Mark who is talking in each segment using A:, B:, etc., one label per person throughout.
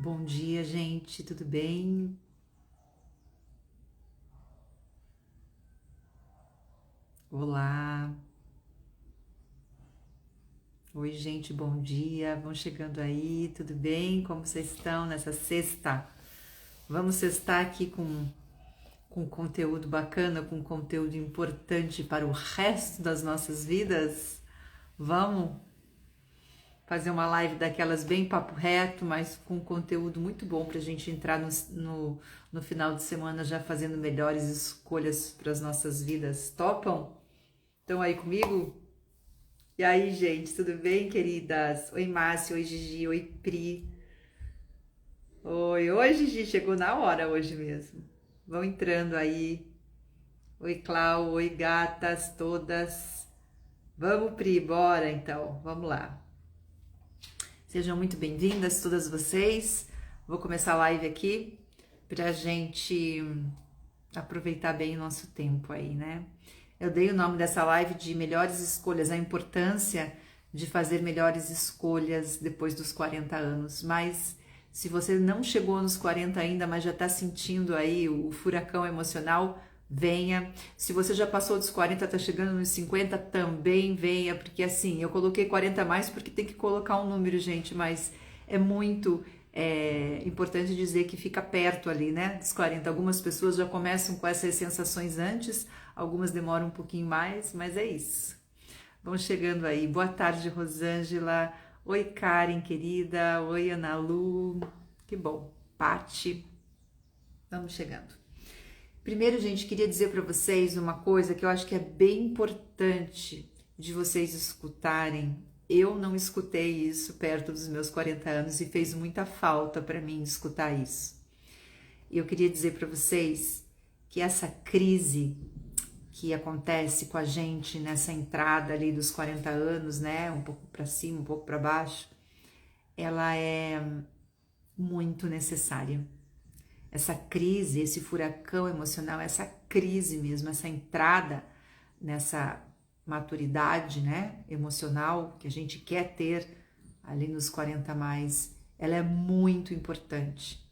A: Bom dia, gente, tudo bem? Olá, oi, gente, bom dia, vão chegando aí, tudo bem? Como vocês estão nessa sexta? Vamos sextar aqui com conteúdo bacana, com conteúdo importante para o resto das nossas vidas? Vamos fazer uma live daquelas bem papo reto, mas com conteúdo muito bom para a gente entrar no final de semana já fazendo melhores escolhas para as nossas vidas. Topam? Estão aí comigo? E aí, gente, tudo bem, queridas? Oi, Márcio, oi, Gigi, oi, Pri. Oi, Gigi, chegou na hora hoje mesmo. Vão entrando aí. Oi, Clau, oi, gatas todas. Vamos, Pri, bora então, vamos lá. Sejam muito bem-vindas, todas vocês. Vou começar a live aqui pra gente aproveitar bem o nosso tempo aí, né? Eu dei o nome dessa live de Melhores Escolhas, a importância de fazer melhores escolhas depois dos 40 anos. Mas se você não chegou nos 40 ainda, mas já está sentindo aí o furacão emocional, venha. Se você já passou dos 40, está chegando nos 50, também venha, porque assim, eu coloquei 40 a mais porque tem que colocar um número, gente, mas é muito importante dizer que fica perto ali, né, dos 40. Algumas pessoas já começam com essas sensações antes, algumas demoram um pouquinho mais, mas é isso. Vão chegando aí. Boa tarde, Rosângela. Oi, Karen, querida. Oi, Ana Lu. Que bom. Pati. Vamos chegando. Primeiro, gente, queria dizer para vocês uma coisa que eu acho que é bem importante de vocês escutarem. Eu não escutei isso perto dos meus 40 anos e fez muita falta para mim escutar isso. E eu queria dizer para vocês que essa crise que acontece com a gente nessa entrada ali dos 40 anos, né, um pouco para cima, um pouco para baixo, ela é muito necessária. Essa crise, esse furacão emocional, essa crise mesmo, essa entrada nessa maturidade, né, emocional que a gente quer ter ali nos 40 a mais, ela é muito importante.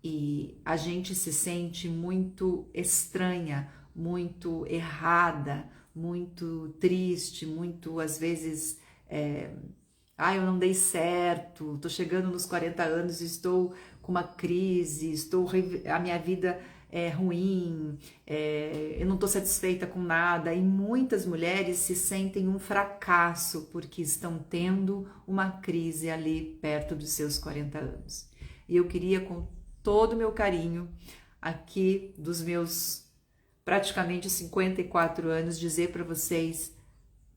A: E a gente se sente muito estranha, muito errada, muito triste, muito às vezes, eu não dei certo, tô chegando nos 40 anos e estou com uma crise, a minha vida é ruim, eu não estou satisfeita com nada, e muitas mulheres se sentem um fracasso porque estão tendo uma crise ali perto dos seus 40 anos. E eu queria, com todo o meu carinho, aqui dos meus praticamente 54 anos, dizer para vocês,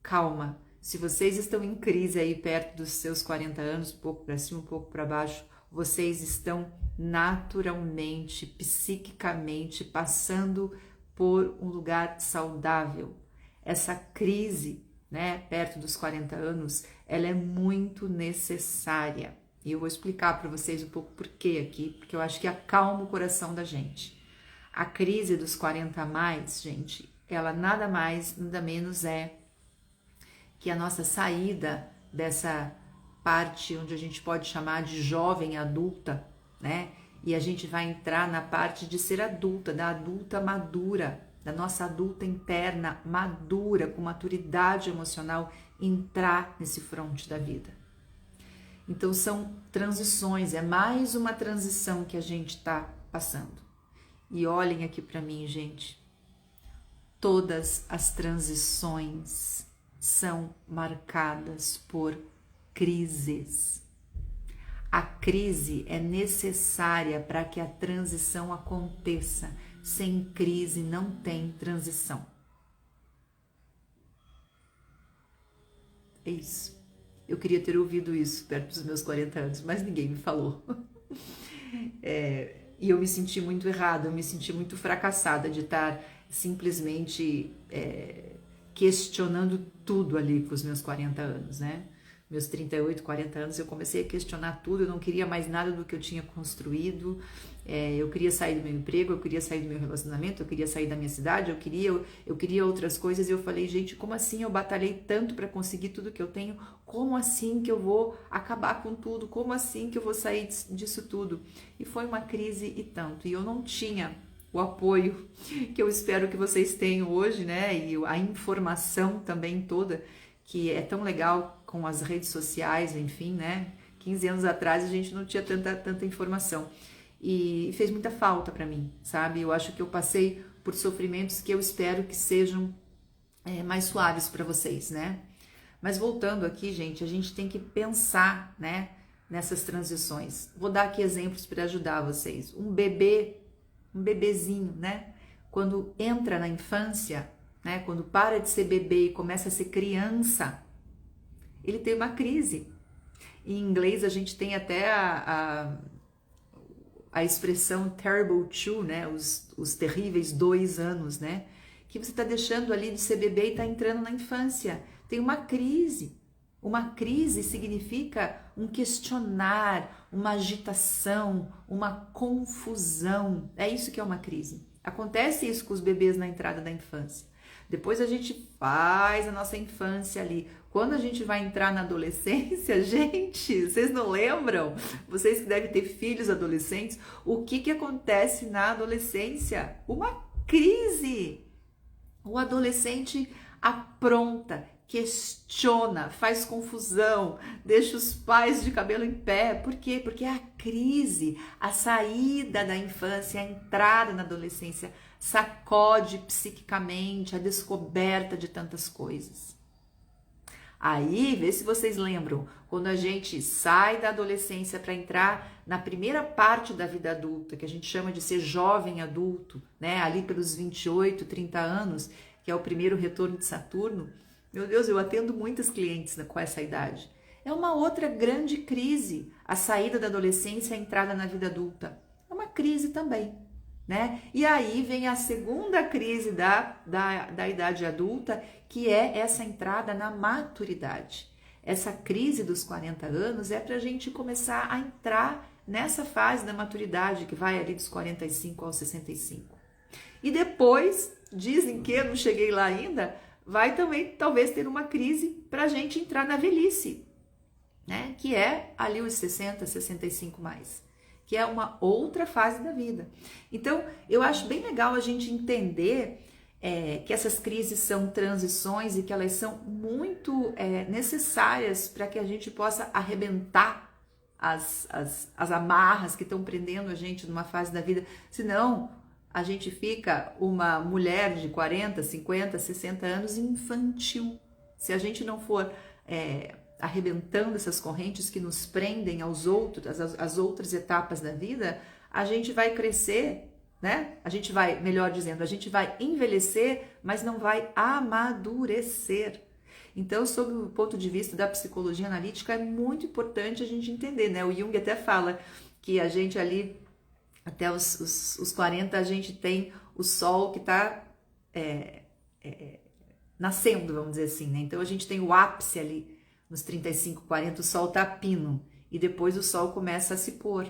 A: calma, se vocês estão em crise aí perto dos seus 40 anos, um pouco para cima, um pouco para baixo, vocês estão naturalmente, psiquicamente passando por um lugar saudável. Essa crise, né, perto dos 40 anos, ela é muito necessária. E eu vou explicar para vocês um pouco por quê aqui, porque eu acho que acalma o coração da gente. A crise dos 40 a mais, gente, ela nada mais, nada menos é que a nossa saída dessa parte onde a gente pode chamar de jovem adulta, né? E a gente vai entrar na parte de ser adulta, da adulta madura, da nossa adulta interna madura, com maturidade emocional, entrar nesse fronte da vida. Então são transições, é mais uma transição que a gente está passando. E olhem aqui para mim, gente, todas as transições são marcadas por crises. A crise é necessária para que a transição aconteça. Sem crise não tem transição. É isso. Eu queria ter ouvido isso perto dos meus 40 anos, mas ninguém me falou. E eu me senti muito errada, eu me senti muito fracassada de estar simplesmente questionando tudo ali com os meus 40 anos, né? Meus 38, 40 anos, eu comecei a questionar tudo, eu não queria mais nada do que eu tinha construído, Eu queria sair do meu emprego, eu queria sair do meu relacionamento, eu queria sair da minha cidade, eu queria outras coisas. E eu falei, gente, como assim eu batalhei tanto para conseguir tudo que eu tenho? Como assim que eu vou acabar com tudo? Como assim que eu vou sair disso tudo? E foi uma crise e tanto. E eu não tinha o apoio que eu espero que vocês tenham hoje, né? E a informação também toda, que é tão legal com as redes sociais, enfim, né? 15 anos atrás a gente não tinha tanta informação. E fez muita falta para mim, sabe? Eu acho que eu passei por sofrimentos que eu espero que sejam mais suaves para vocês, né? Mas voltando aqui, gente, a gente tem que pensar, né, nessas transições. Vou dar aqui exemplos para ajudar vocês. Um bebezinho, né? Quando entra na infância, né? Quando para de ser bebê e começa a ser criança, ele tem uma crise. Em inglês a gente tem até a expressão terrible two, né? Os terríveis 2 anos, né? Que você está deixando ali de ser bebê e está entrando na infância. Tem uma crise. Uma crise significa um questionar, uma agitação, uma confusão. É isso que é uma crise. Acontece isso com os bebês na entrada da infância. Depois a gente faz a nossa infância ali. Quando a gente vai entrar na adolescência, gente, vocês não lembram? Vocês que devem ter filhos adolescentes, o que acontece na adolescência? Uma crise. O adolescente apronta, questiona, faz confusão, deixa os pais de cabelo em pé. Por quê? Porque a crise, a saída da infância, a entrada na adolescência sacode psiquicamente a descoberta de tantas coisas. Aí, vê se vocês lembram, quando a gente sai da adolescência para entrar na primeira parte da vida adulta, que a gente chama de ser jovem adulto, né? Ali pelos 28, 30 anos, que é o primeiro retorno de Saturno. Meu Deus, eu atendo muitos clientes com essa idade. É uma outra grande crise, a saída da adolescência e a entrada na vida adulta. É uma crise também, né? E aí vem a segunda crise da idade adulta, que é essa entrada na maturidade. Essa crise dos 40 anos é para a gente começar a entrar nessa fase da maturidade, que vai ali dos 45 aos 65. E depois, dizem que, eu não cheguei lá ainda, vai também talvez ter uma crise para a gente entrar na velhice, né? Que é ali os 60, 65 mais, que é uma outra fase da vida. Então, eu acho bem legal a gente entender que essas crises são transições e que elas são muito necessárias para que a gente possa arrebentar as amarras que estão prendendo a gente numa fase da vida. Senão, a gente fica uma mulher de 40, 50, 60 anos infantil. Se a gente não for arrebentando essas correntes que nos prendem aos outros, às outras etapas da vida, a gente vai crescer, né? A gente vai, melhor dizendo, a gente vai envelhecer, mas não vai amadurecer. Então, sob o ponto de vista da psicologia analítica, é muito importante a gente entender, né? O Jung até fala que a gente ali, até os 40, a gente tem o sol que está nascendo, vamos dizer assim, né? Então, a gente tem o ápice ali, nos 35, 40, o sol tá pino, e depois o sol começa a se pôr,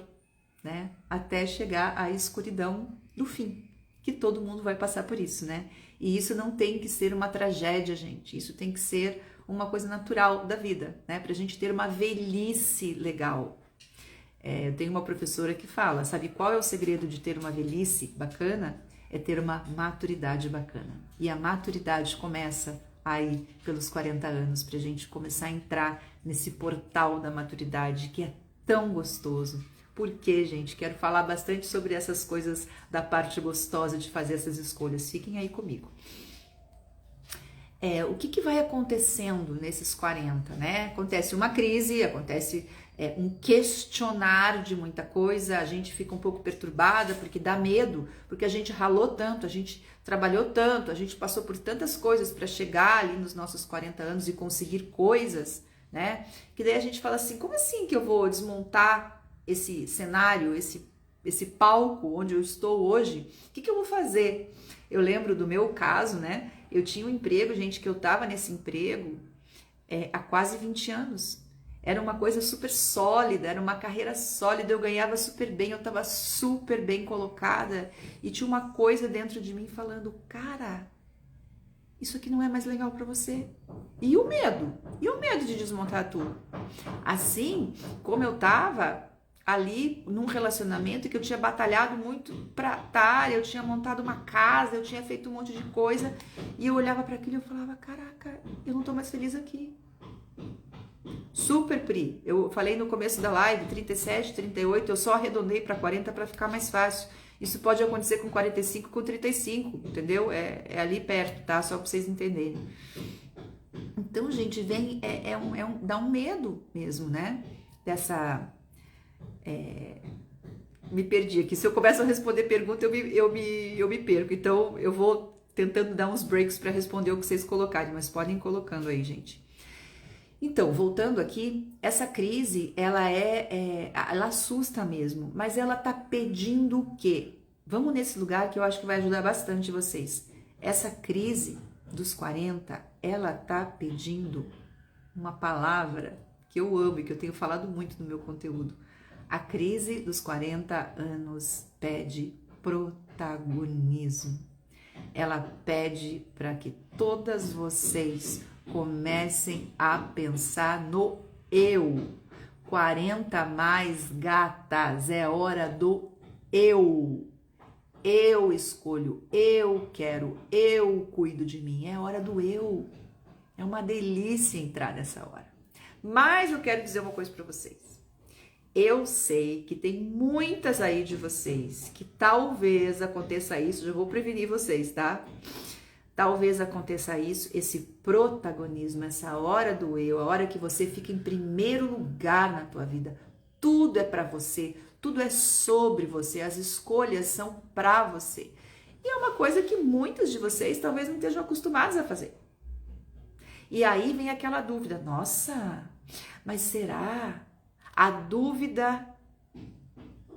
A: né? Até chegar à escuridão do fim, que todo mundo vai passar por isso, né? E isso não tem que ser uma tragédia, gente. Isso tem que ser uma coisa natural da vida, né? Pra gente ter uma velhice legal. Eu tenho uma professora que fala, sabe qual é o segredo de ter uma velhice bacana? É ter uma maturidade bacana. E a maturidade começa aí pelos 40 anos, pra gente começar a entrar nesse portal da maturidade que é tão gostoso. Por quê, gente? Quero falar bastante sobre essas coisas da parte gostosa de fazer essas escolhas. Fiquem aí comigo. O que vai acontecendo nesses 40, né? Acontece uma crise, acontece um questionar de muita coisa, a gente fica um pouco perturbada porque dá medo, porque a gente ralou tanto, a gente trabalhou tanto, a gente passou por tantas coisas para chegar ali nos nossos 40 anos e conseguir coisas, né? Que daí a gente fala assim, como assim que eu vou desmontar esse cenário, esse palco onde eu estou hoje? O que eu vou fazer? Eu lembro do meu caso, né? Eu tinha um emprego, gente, que eu estava nesse emprego há quase 20 anos. Era uma coisa super sólida, era uma carreira sólida, eu ganhava super bem, eu estava super bem colocada e tinha uma coisa dentro de mim falando, cara, isso aqui não é mais legal para você. E o medo? E o medo de desmontar tudo? Assim, como eu estava ali num relacionamento que eu tinha batalhado muito para estar, eu tinha montado uma casa, eu tinha feito um monte de coisa e eu olhava para aquilo e eu falava, caraca, eu não tô mais feliz aqui. Super Pri, eu falei no começo da live, 37, 38, eu só arredondei para 40 para ficar mais fácil. Isso pode acontecer com 45, com 35, entendeu? É ali perto, tá? Só para vocês entenderem. Então, gente, vem, dá um medo mesmo, né? Dessa... me perdi aqui. Se eu começo a responder pergunta, eu me perco. Então, eu vou tentando dar uns breaks para responder o que vocês colocarem, mas podem ir colocando aí, gente. Então, voltando aqui, essa crise, ela assusta mesmo, mas ela tá pedindo o quê? Vamos nesse lugar que eu acho que vai ajudar bastante vocês. Essa crise dos 40, ela tá pedindo uma palavra que eu amo e que eu tenho falado muito no meu conteúdo. A crise dos 40 anos pede protagonismo. Ela pede para que todas vocês comecem a pensar no eu. 40 mais gatas, é hora do eu. Eu escolho, eu quero, eu cuido de mim. É hora do eu. É uma delícia entrar nessa hora. Mas eu quero dizer uma coisa para vocês. Eu sei que tem muitas aí de vocês que talvez aconteça isso, já vou prevenir vocês, tá? Talvez aconteça isso, esse protagonismo, essa hora do eu, a hora que você fica em primeiro lugar na tua vida. Tudo é para você, tudo é sobre você, as escolhas são para você. E é uma coisa que muitos de vocês talvez não estejam acostumados a fazer. E aí vem aquela dúvida, nossa, mas será? A dúvida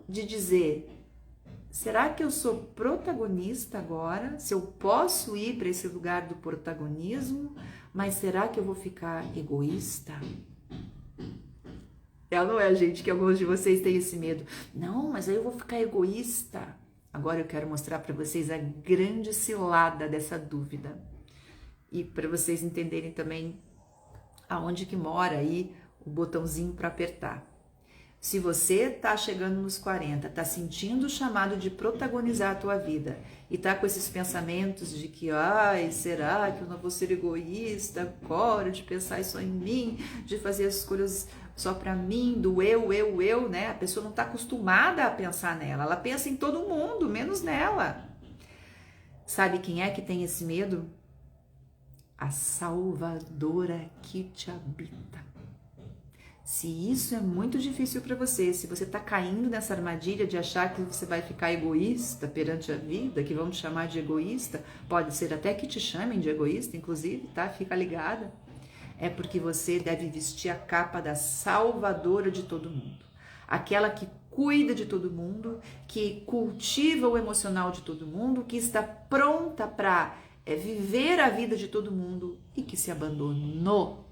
A: de dizer, será que eu sou protagonista agora? Se eu posso ir para esse lugar do protagonismo, mas será que eu vou ficar egoísta? Não é, gente, que alguns de vocês têm esse medo. Não, mas aí eu vou ficar egoísta. Agora eu quero mostrar para vocês a grande cilada dessa dúvida. E para vocês entenderem também aonde que mora aí o botãozinho para apertar. Se você tá chegando nos 40, tá sentindo o chamado de protagonizar a tua vida e tá com esses pensamentos de que, ai, será que eu não vou ser egoísta agora, de pensar só em mim, de fazer as escolhas só para mim, do eu, né? A pessoa não tá acostumada a pensar nela, ela pensa em todo mundo, menos nela. Sabe quem é que tem esse medo? A salvadora que te habita. Se isso é muito difícil para você, se você está caindo nessa armadilha de achar que você vai ficar egoísta perante a vida, que vão te chamar de egoísta, pode ser até que te chamem de egoísta, inclusive, tá? Fica ligada. É porque você deve vestir a capa da salvadora de todo mundo. Aquela que cuida de todo mundo, que cultiva o emocional de todo mundo, que está pronta para viver a vida de todo mundo e que se abandonou.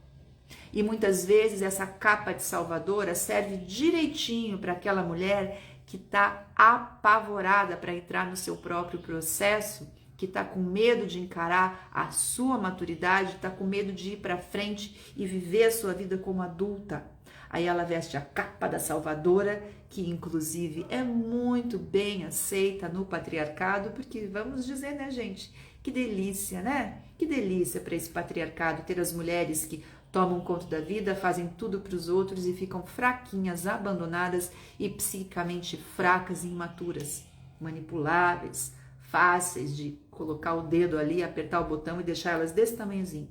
A: E muitas vezes essa capa de salvadora serve direitinho para aquela mulher que está apavorada para entrar no seu próprio processo, que está com medo de encarar a sua maturidade, está com medo de ir para frente e viver a sua vida como adulta. Aí ela veste a capa da salvadora, que inclusive é muito bem aceita no patriarcado, porque vamos dizer, né, gente, que delícia, né? Que delícia para esse patriarcado ter as mulheres que tomam conta da vida, fazem tudo para os outros e ficam fraquinhas, abandonadas e psicamente fracas e imaturas, manipuláveis, fáceis de colocar o dedo ali, apertar o botão e deixar elas desse tamanhozinho.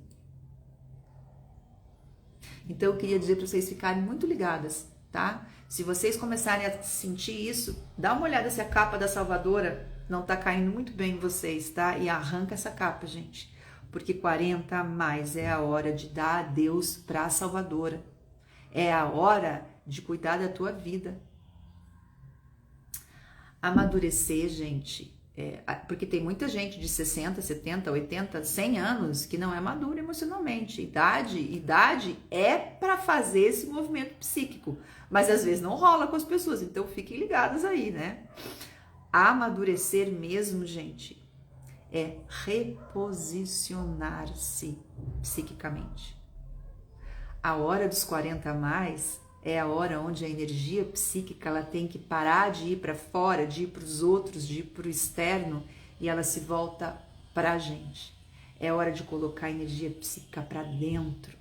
A: Então eu queria dizer para vocês ficarem muito ligadas, tá? Se vocês começarem a sentir isso, dá uma olhada se a capa da salvadora não tá caindo muito bem em vocês, tá? E arranca essa capa, gente. Porque 40 a mais é a hora de dar adeus para a salvadora. É a hora de cuidar da tua vida. Amadurecer, gente, Porque tem muita gente de 60, 70, 80, 100 anos que não é madura emocionalmente. Idade é para fazer esse movimento psíquico, mas às vezes não rola com as pessoas, então fiquem ligadas aí, né? Amadurecer mesmo, gente, é reposicionar-se psiquicamente. A hora dos 40 a mais é a hora onde a energia psíquica ela tem que parar de ir para fora, de ir para os outros, de ir para o externo e ela se volta para a gente. É hora de colocar a energia psíquica para dentro.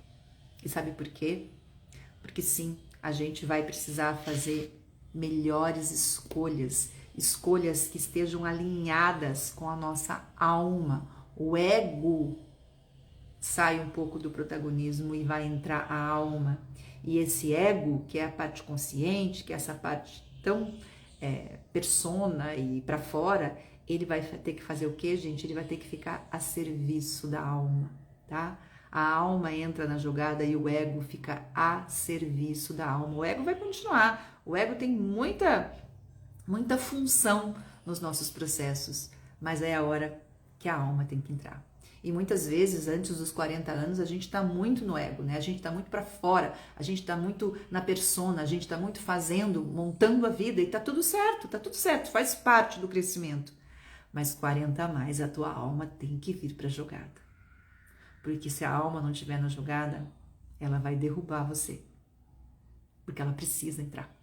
A: E sabe por quê? Porque sim, a gente vai precisar fazer melhores escolhas, escolhas que estejam alinhadas com a nossa alma. O ego sai um pouco do protagonismo e vai entrar a alma. E esse ego, que é a parte consciente, que é essa parte tão persona e para fora, ele vai ter que fazer o quê, gente? Ele vai ter que ficar a serviço da alma, tá? A alma entra na jogada e o ego fica a serviço da alma. O ego vai continuar. O ego tem muita função nos nossos processos, mas é a hora que a alma tem que entrar. E muitas vezes, antes dos 40 anos, a gente está muito no ego, né? A gente está muito para fora, a gente está muito na persona, a gente está muito fazendo, montando a vida e tá tudo certo, faz parte do crescimento. Mas 40 a mais, a tua alma tem que vir para a jogada. Porque se a alma não estiver na jogada, ela vai derrubar você. Porque ela precisa entrar.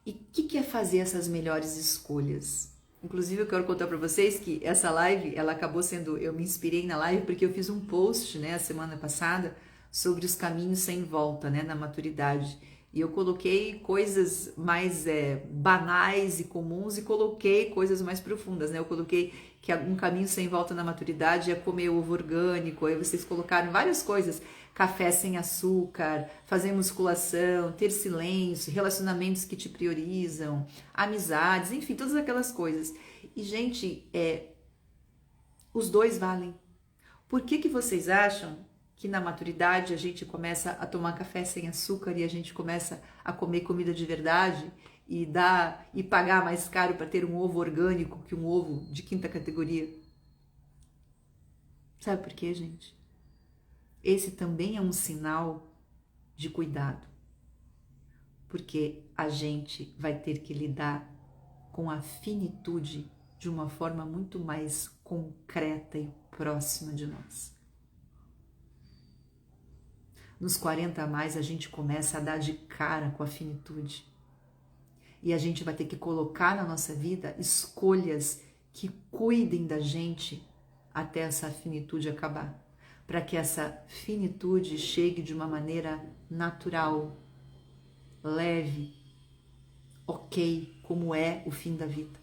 A: E o que é fazer essas melhores escolhas? Inclusive, eu quero contar para vocês que essa live, ela acabou sendo... Eu me inspirei na live porque eu fiz um post, né, a semana passada, sobre os caminhos sem volta, né, na maturidade. E eu coloquei coisas mais banais e comuns e coloquei coisas mais profundas, né? Eu coloquei que um caminho sem volta na maturidade é comer ovo orgânico, aí vocês colocaram várias coisas, café sem açúcar, fazer musculação, ter silêncio, relacionamentos que te priorizam, amizades, enfim, todas aquelas coisas. E, gente, os dois valem. Por que vocês acham que na maturidade a gente começa a tomar café sem açúcar e a gente começa a comer comida de verdade e pagar mais caro para ter um ovo orgânico que um ovo de quinta categoria? Sabe por quê, gente? Esse também é um sinal de cuidado, porque a gente vai ter que lidar com a finitude de uma forma muito mais concreta e próxima de nós. Nos 40 a mais, a gente começa a dar de cara com a finitude. E a gente vai ter que colocar na nossa vida escolhas que cuidem da gente até essa finitude acabar. Para que essa finitude chegue de uma maneira natural, leve, ok, como é o fim da vida.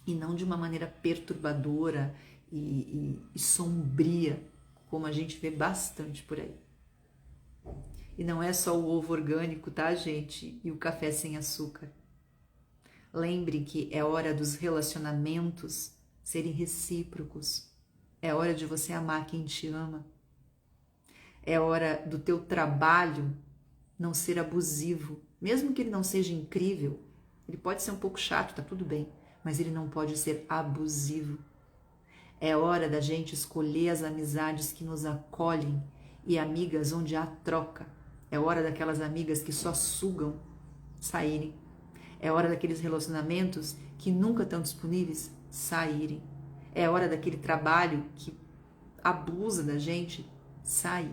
A: E não de uma maneira perturbadora e sombria, como a gente vê bastante por aí. E não é só o ovo orgânico, tá, gente? E o café sem açúcar. Lembre que é hora dos relacionamentos serem recíprocos. É hora de você amar quem te ama. É hora do teu trabalho não ser abusivo. Mesmo que ele não seja incrível, ele pode ser um pouco chato, tá tudo bem, mas ele não pode ser abusivo. É hora da gente escolher as amizades que nos acolhem e amigas onde há troca. É hora daquelas amigas que só sugam saírem. É hora daqueles relacionamentos que nunca estão disponíveis saírem. É hora daquele trabalho que abusa da gente sair.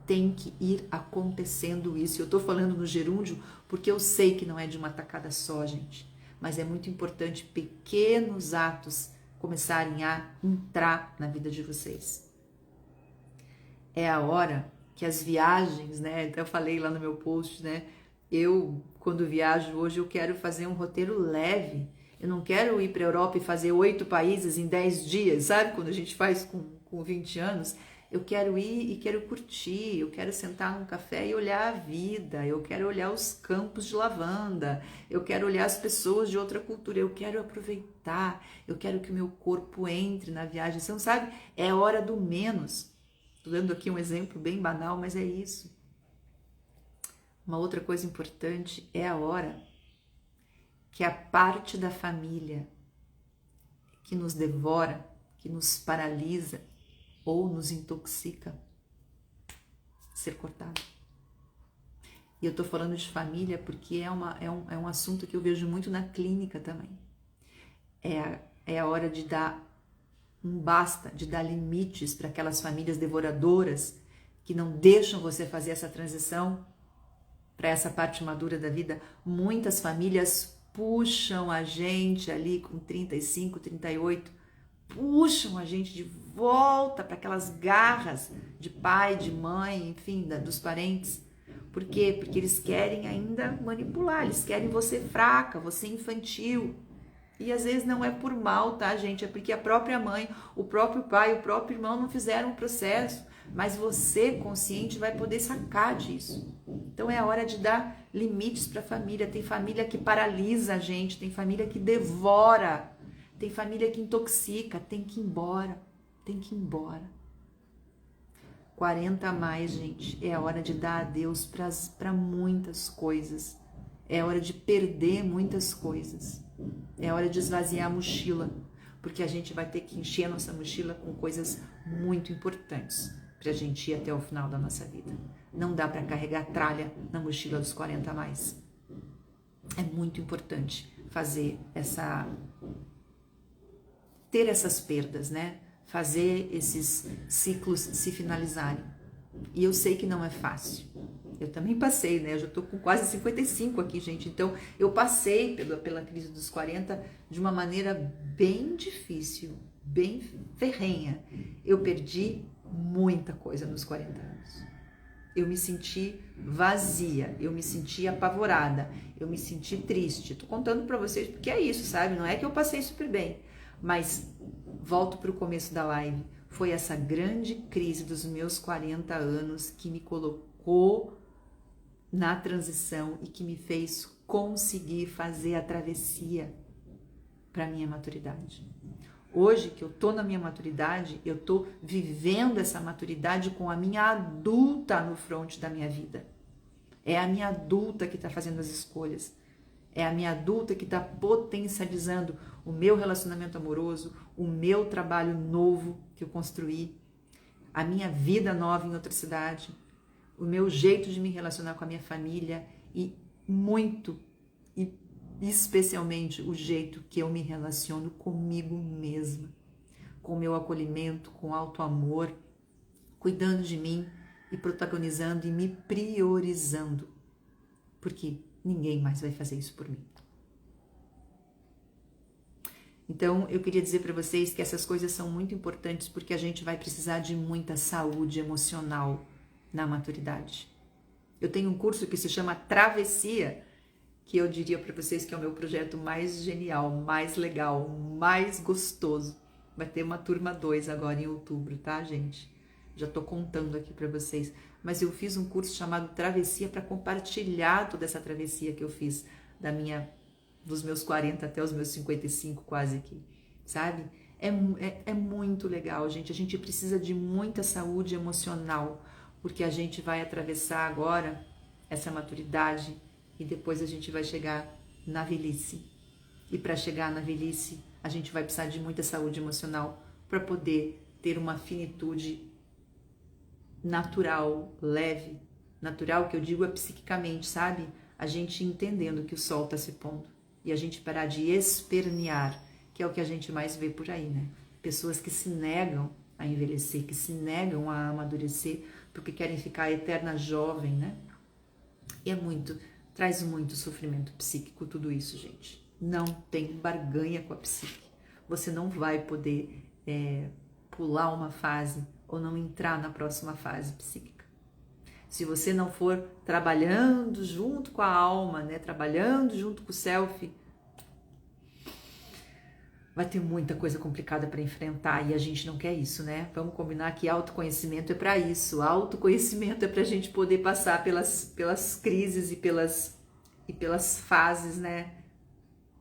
A: Tem que ir acontecendo isso. Eu estou falando no gerúndio porque eu sei que não é de uma tacada só, gente. Mas é muito importante pequenos atos começarem a entrar na vida de vocês. É a hora que as viagens, né? Então eu falei lá no meu post, né? Eu, quando viajo hoje, eu quero fazer um roteiro leve. Eu não quero ir para a Europa e fazer 8 países em 10 dias, sabe? Quando a gente faz com 20 anos. Eu quero ir e quero curtir, eu quero sentar num café e olhar a vida, eu quero olhar os campos de lavanda, eu quero olhar as pessoas de outra cultura, eu quero aproveitar, eu quero que o meu corpo entre na viagem. Você não sabe? É hora do menos. Estou dando aqui um exemplo bem banal, mas é isso. Uma outra coisa importante é a hora que é a parte da família que nos devora, que nos paralisa ou nos intoxica, ser cortado. E eu tô falando de família porque é um assunto que eu vejo muito na clínica também. É a hora de dar um basta, de dar limites para aquelas famílias devoradoras que não deixam você fazer essa transição para essa parte madura da vida. Muitas famílias puxam a gente ali com 35, 38, puxam a gente de volta para aquelas garras de pai, de mãe, enfim, dos parentes. Por quê? Porque eles querem ainda manipular, eles querem você fraca, você infantil. E às vezes não é por mal, tá, gente? É porque a própria mãe, o próprio pai, o próprio irmão não fizeram um processo. Mas você, consciente, vai poder sacar disso. Então é a hora de dar limites para a família. Tem família que paralisa a gente, tem família que devora, tem família que intoxica. Tem que ir embora, tem que ir embora. 40 a mais, gente. É a hora de dar adeus para muitas coisas. É hora de perder muitas coisas. É hora de esvaziar a mochila, porque a gente vai ter que encher a nossa mochila com coisas muito importantes para a gente ir até o final da nossa vida. Não dá para carregar tralha na mochila dos 40 a mais. É muito importante ter essas perdas, né? Fazer esses ciclos se finalizarem. E eu sei que não é fácil. Eu também passei, né? Eu já tô com quase 55 aqui, gente. Então, eu passei pela crise dos 40 de uma maneira bem difícil, bem ferrenha. Eu perdi muita coisa nos 40 anos. Eu me senti vazia, eu me senti apavorada, eu me senti triste. Tô contando pra vocês porque é isso, sabe? Não é que eu passei super bem, mas volto pro começo da live. Foi essa grande crise dos meus 40 anos que me colocou na transição e que me fez conseguir fazer a travessia para minha maturidade. Hoje que eu tô na minha maturidade, eu tô vivendo essa maturidade com a minha adulta no front da minha vida. É a minha adulta que está fazendo as escolhas. É a minha adulta que está potencializando o meu relacionamento amoroso, o meu trabalho novo que eu construí, a minha vida nova em outra cidade, o meu jeito de me relacionar com a minha família e especialmente o jeito que eu me relaciono comigo mesma, com o meu acolhimento, com alto amor, cuidando de mim e protagonizando e me priorizando, porque ninguém mais vai fazer isso por mim. Então, eu queria dizer para vocês que essas coisas são muito importantes porque a gente vai precisar de muita saúde emocional na maturidade. Eu tenho um curso que se chama Travessia, que eu diria para vocês que é o meu projeto mais genial, mais legal, mais gostoso. Vai ter uma turma 2 agora em outubro, tá, gente? Já tô contando aqui para vocês. Mas eu fiz um curso chamado Travessia para compartilhar toda essa travessia que eu fiz dos meus 40 até os meus 55 quase aqui, sabe? É muito legal, gente. A gente precisa de muita saúde emocional, porque a gente vai atravessar agora essa maturidade e depois a gente vai chegar na velhice. E para chegar na velhice, a gente vai precisar de muita saúde emocional para poder ter uma finitude natural, leve. Natural, que eu digo, é psiquicamente, sabe? A gente entendendo que o sol está se pondo e a gente parar de espernear, que é o que a gente mais vê por aí, né? Pessoas que se negam a envelhecer, que se negam a amadurecer porque querem ficar eterna jovem, né? E traz muito sofrimento psíquico tudo isso, gente. Não tem barganha com a psique. Você não vai poder pular uma fase ou não entrar na próxima fase psíquica. Se você não for trabalhando junto com a alma, né? Trabalhando junto com o self, vai ter muita coisa complicada para enfrentar e a gente não quer isso, né? Vamos combinar que autoconhecimento é para isso. Autoconhecimento é para a gente poder passar pelas crises e pelas fases, né?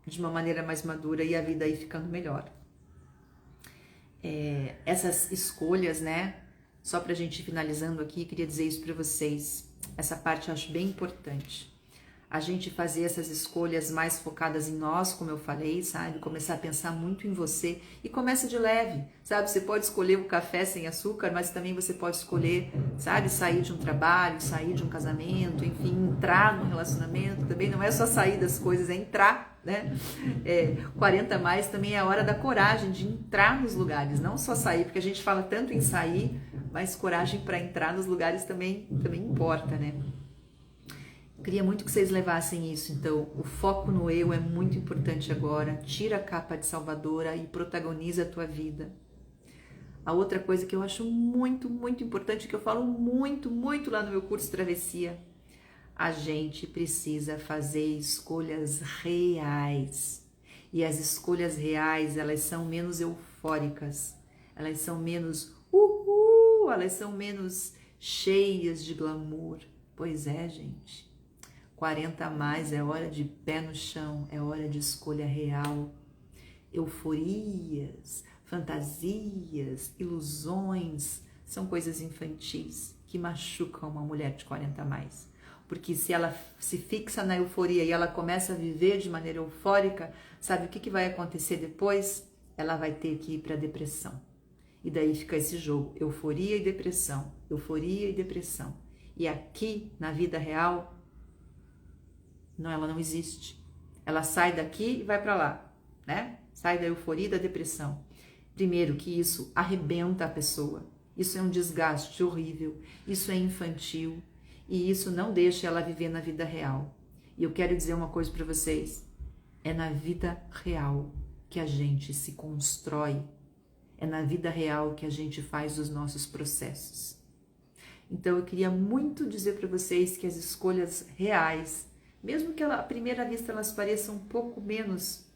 A: De uma maneira mais madura e a vida aí ficando melhor. Essas escolhas, né? Só pra gente ir finalizando aqui, queria dizer isso para vocês. Essa parte eu acho bem importante. a gente fazer essas escolhas mais focadas em nós, como eu falei, sabe? Começar a pensar muito em você e começa de leve, sabe? Você pode escolher um café sem açúcar, mas também você pode escolher, sabe? Sair de um trabalho, sair de um casamento, enfim, entrar num relacionamento. Também não é só sair das coisas, é entrar, né? 40 mais também é a hora da coragem de entrar nos lugares, não só sair, porque a gente fala tanto em sair, mas coragem para entrar nos lugares também importa, né? Queria muito que vocês levassem isso, então o foco no eu é muito importante agora. Tira a capa de salvadora e protagoniza a tua vida. A outra coisa que eu acho muito, muito importante, que eu falo muito, muito lá no meu curso Travessia, a gente precisa fazer escolhas reais. E as escolhas reais, elas são menos eufóricas, elas são menos elas são menos cheias de glamour. Pois é, gente. 40 a mais é hora de pé no chão, é hora de escolha real. Euforias, fantasias, ilusões são coisas infantis que machucam uma mulher de 40 a mais. Porque se ela se fixa na euforia e ela começa a viver de maneira eufórica, sabe o que vai acontecer depois? Ela vai ter que ir para a depressão. E daí fica esse jogo, euforia e depressão, euforia e depressão. E aqui, na vida real, não, ela não existe. Ela sai daqui e vai para lá, né? Sai da euforia e da depressão. Primeiro que isso arrebenta a pessoa. Isso é um desgaste horrível. Isso é infantil. E isso não deixa ela viver na vida real. E eu quero dizer uma coisa para vocês. É na vida real que a gente se constrói. É na vida real que a gente faz os nossos processos. Então eu queria muito dizer para vocês que as escolhas reais, mesmo que à primeira vista elas pareçam um pouco menos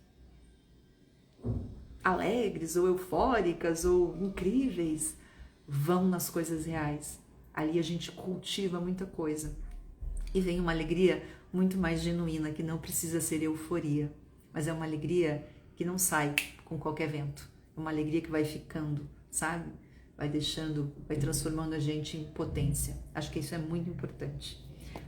A: alegres ou eufóricas ou incríveis, vão nas coisas reais. Ali a gente cultiva muita coisa e vem uma alegria muito mais genuína, que não precisa ser euforia, mas é uma alegria que não sai com qualquer vento. É uma alegria que vai ficando, sabe? Vai deixando, vai transformando a gente em potência. Acho que isso é muito importante.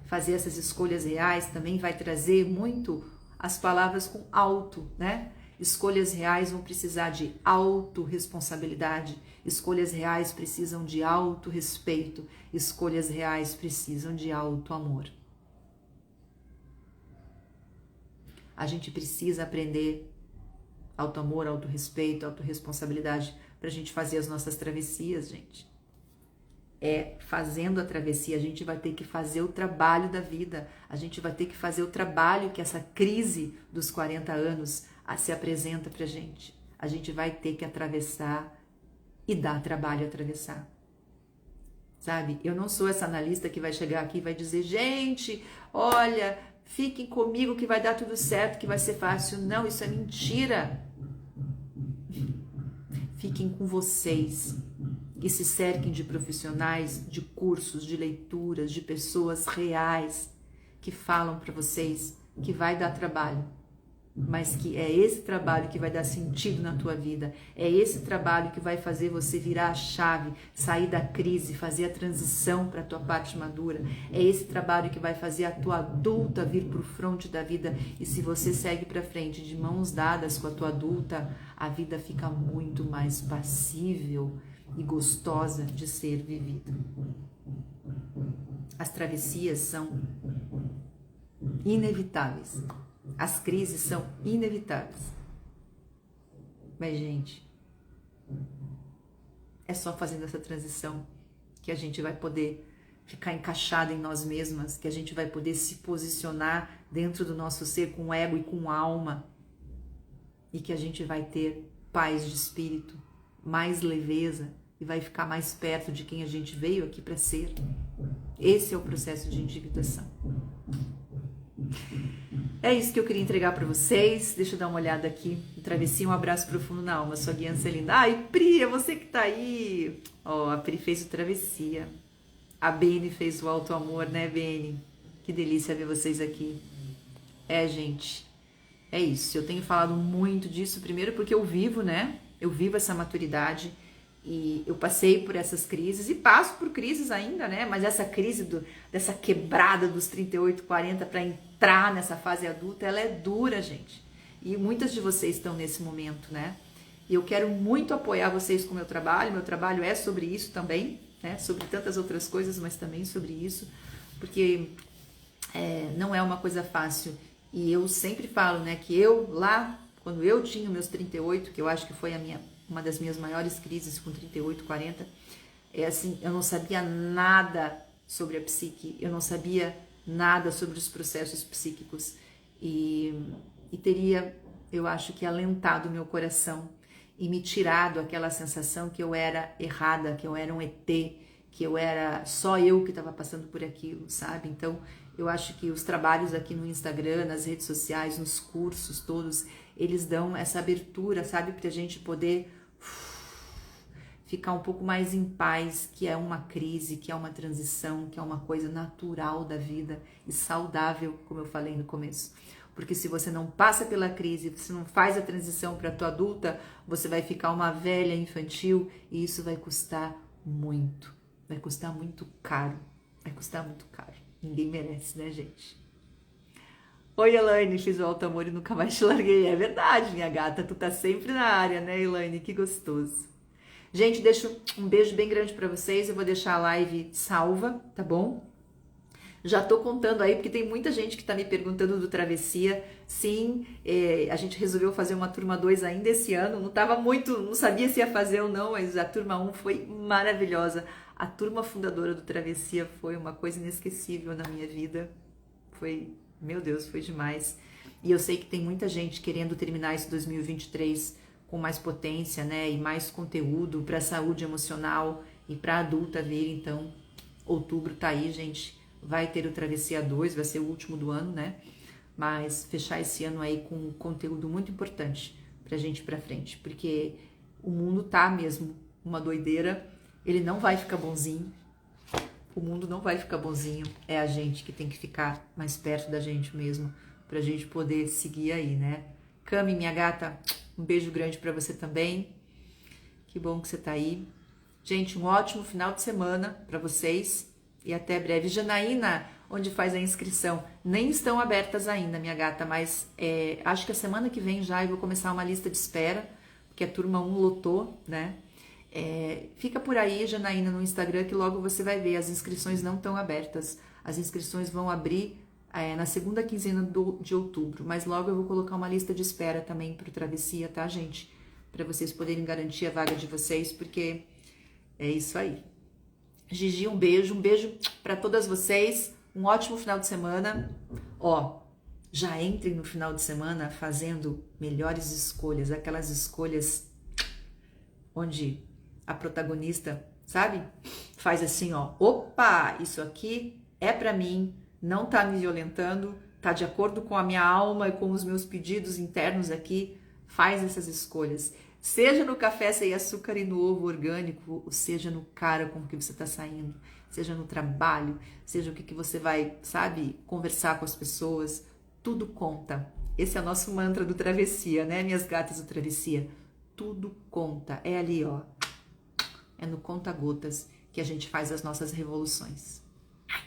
A: Fazer essas escolhas reais também vai trazer muito as palavras com auto, né? Escolhas reais vão precisar de autorresponsabilidade. Escolhas reais precisam de autorrespeito. Escolhas reais precisam de autoamor. A gente precisa aprender autoamor, autorrespeito, autorresponsabilidade para a gente fazer as nossas travessias, gente. Fazendo a travessia, a gente vai ter que fazer o trabalho da vida, a gente vai ter que fazer o trabalho que essa crise dos 40 anos se apresenta pra gente. A gente vai ter que atravessar e dar trabalho a atravessar. Sabe? Eu não sou essa analista que vai chegar aqui e vai dizer, gente, olha, fiquem comigo que vai dar tudo certo, que vai ser fácil. Não, isso é mentira. Fiquem com vocês e se cerquem de profissionais, de cursos, de leituras, de pessoas reais que falam para vocês que vai dar trabalho, mas que é esse trabalho que vai dar sentido na tua vida, é esse trabalho que vai fazer você virar a chave, sair da crise, fazer a transição para a tua parte madura, é esse trabalho que vai fazer a tua adulta vir para o fronte da vida, e se você segue para frente de mãos dadas com a tua adulta, a vida fica muito mais passível e gostosa de ser vivida. As travessias são inevitáveis. As crises são inevitáveis. Mas, gente, é só fazendo essa transição que a gente vai poder ficar encaixada em nós mesmas, que a gente vai poder se posicionar dentro do nosso ser com ego e com alma, e que a gente vai ter paz de espírito, mais leveza, e vai ficar mais perto de quem a gente veio aqui para ser. Esse é o processo de individuação. É isso que eu queria entregar para vocês. Deixa eu dar uma olhada aqui. Travessia, um abraço profundo na alma. Sua guiança é linda. Ai, Pri, é você que tá aí. Ó, a Pri fez o Travessia. A Beni fez o Alto Amor, né, Beni? Que delícia ver vocês aqui. Gente, é isso. Eu tenho falado muito disso, primeiro porque eu vivo, né? Eu vivo essa maturidade. E eu passei por essas crises e passo por crises ainda, né? Mas essa crise dessa quebrada dos 38, 40 para entrar nessa fase adulta, ela é dura, gente. E muitas de vocês estão nesse momento, né? E eu quero muito apoiar vocês com o meu trabalho. Meu trabalho é sobre isso também, né? Sobre tantas outras coisas, mas também sobre isso. Porque não é uma coisa fácil. E eu sempre falo, né? Que eu lá, quando eu tinha meus 38, que eu acho que foi uma das minhas maiores crises com 38, 40, assim, eu não sabia nada sobre a psique, eu não sabia nada sobre os processos psíquicos e teria, eu acho que alentado o meu coração e me tirado aquela sensação que eu era errada, que eu era um ET, que eu era só eu que estava passando por aquilo, sabe? Então, eu acho que os trabalhos aqui no Instagram, nas redes sociais, nos cursos todos, eles dão essa abertura, sabe? Pra gente poder ficar um pouco mais em paz, que é uma crise, que é uma transição, que é uma coisa natural da vida e saudável, como eu falei no começo. Porque se você não passa pela crise, se não faz a transição para a tua adulta, você vai ficar uma velha infantil e isso vai custar muito. Vai custar muito caro. Vai custar muito caro. Ninguém merece, né, gente? Oi, Elaine, fiz o alto amor e nunca mais te larguei. É verdade, minha gata, tu tá sempre na área, né, Elaine? Que gostoso. Gente, deixo um beijo bem grande pra vocês. Eu vou deixar a live salva, tá bom? Já tô contando aí, porque tem muita gente que tá me perguntando do Travessia. Sim, a gente resolveu fazer uma turma 2 ainda esse ano. Não sabia se ia fazer ou não, mas a turma 1 foi maravilhosa. A turma fundadora do Travessia foi uma coisa inesquecível na minha vida. Meu Deus, foi demais. E eu sei que tem muita gente querendo terminar esse 2023 com mais potência, né? E mais conteúdo para saúde emocional e para adulta vir. Então, outubro tá aí, gente. Vai ter o Travessia 2, vai ser o último do ano, né? Mas fechar esse ano aí com um conteúdo muito importante pra gente ir pra frente. Porque o mundo tá mesmo uma doideira. Ele não vai ficar bonzinho. O mundo não vai ficar bonzinho. É a gente que tem que ficar mais perto da gente mesmo. Pra gente poder seguir aí, né? Cami, minha gata, um beijo grande pra você também. Que bom que você tá aí. Gente, um ótimo final de semana pra vocês. E até breve. Janaína, onde faz a inscrição? Nem estão abertas ainda, minha gata, mas acho que a semana que vem já eu vou começar uma lista de espera, porque a turma 1 lotou, né? Fica por aí, Janaína, no Instagram, que logo você vai ver. As inscrições não estão abertas. As inscrições vão abrir na segunda quinzena de outubro, mas logo eu vou colocar uma lista de espera também para o Travessia, tá, gente? Para vocês poderem garantir a vaga de vocês, porque é isso aí. Gigi, um beijo para todas vocês, um ótimo final de semana. Ó, já entrem no final de semana fazendo melhores escolhas, aquelas escolhas onde a protagonista, sabe? Faz assim, ó, opa, isso aqui é para mim, não tá me violentando, tá de acordo com a minha alma e com os meus pedidos internos aqui, faz essas escolhas. Seja no café sem açúcar e no ovo orgânico, ou seja no cara com que você está saindo, seja no trabalho, seja o que você vai, sabe, conversar com as pessoas, tudo conta. Esse é o nosso mantra do Travessia, né, minhas gatas do Travessia? Tudo conta. É ali, ó. É no conta-gotas que a gente faz as nossas revoluções.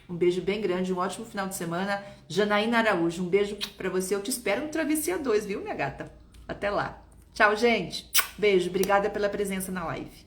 A: Um beijo bem grande, um ótimo final de semana. Janaína Araújo, um beijo pra você. Eu te espero no Travessia 2, viu, minha gata? Até lá. Tchau, gente. Beijo. Obrigada pela presença na live.